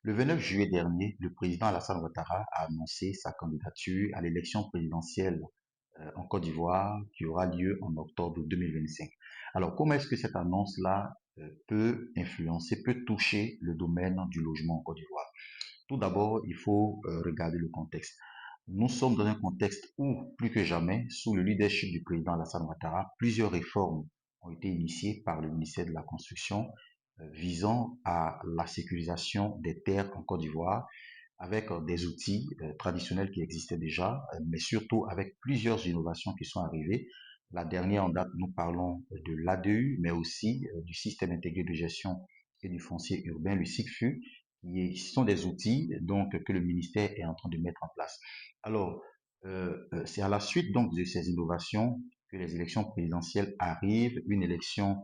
Le 29 juillet dernier, le président Alassane Ouattara a annoncé sa candidature à l'élection présidentielle en Côte d'Ivoire qui aura lieu en octobre 2025. Alors, comment est-ce que cette annonce-là peut influencer, peut toucher le domaine du logement en Côte d'Ivoire? Tout d'abord, il faut regarder le contexte. Nous sommes dans un contexte où, plus que jamais, sous le leadership du président Alassane Ouattara, plusieurs réformes ont été initiées par le ministère de la Construction visant à la sécurisation des terres en Côte d'Ivoire avec des outils traditionnels qui existaient déjà, mais surtout avec plusieurs innovations qui sont arrivées. La dernière en date, nous parlons de l'ADU, mais aussi du système intégré de gestion et du foncier urbain, le SICFU, qui sont des outils donc que le ministère est en train de mettre en place. Alors, c'est à la suite donc de ces innovations que les élections présidentielles arrivent, une élection,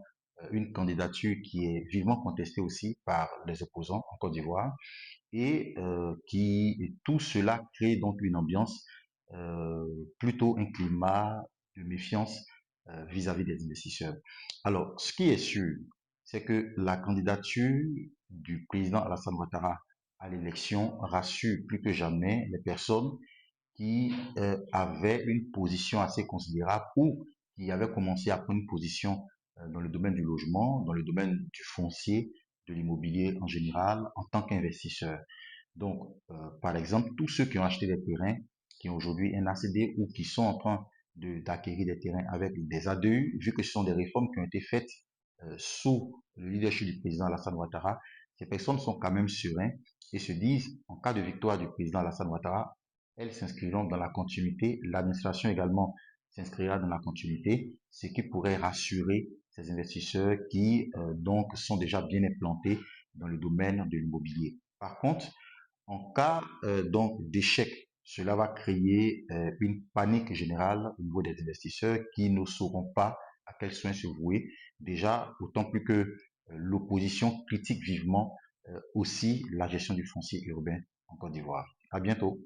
une candidature qui est vivement contestée aussi par les opposants en Côte d'Ivoire et qui tout cela crée donc une ambiance, plutôt un climat de méfiance vis-à-vis des investisseurs. Alors, ce qui est sûr, c'est que la candidature du président Alassane Ouattara à l'élection rassure plus que jamais les personnes qui avaient une position assez considérable ou qui avaient commencé à prendre une position dans le domaine du logement, dans le domaine du foncier, de l'immobilier en général, en tant qu'investisseur. Donc, par exemple, tous ceux qui ont acheté des terrains, qui ont aujourd'hui un ACD ou qui sont en train d'acquérir des terrains avec des ADU, vu que ce sont des réformes qui ont été faites sous le leadership du président Alassane Ouattara, ces personnes sont quand même sereins et se disent, en cas de victoire du président Alassane Ouattara, elles s'inscriront dans la continuité, l'administration également s'inscrira dans la continuité, ce qui pourrait rassurer ces investisseurs qui donc sont déjà bien implantés dans le domaine de l'immobilier. Par contre, en cas donc d'échec, cela va créer une panique générale au niveau des investisseurs qui ne sauront pas à quel soin se vouer. Déjà, autant plus que l'opposition critique vivement aussi la gestion du foncier urbain en Côte d'Ivoire. À bientôt.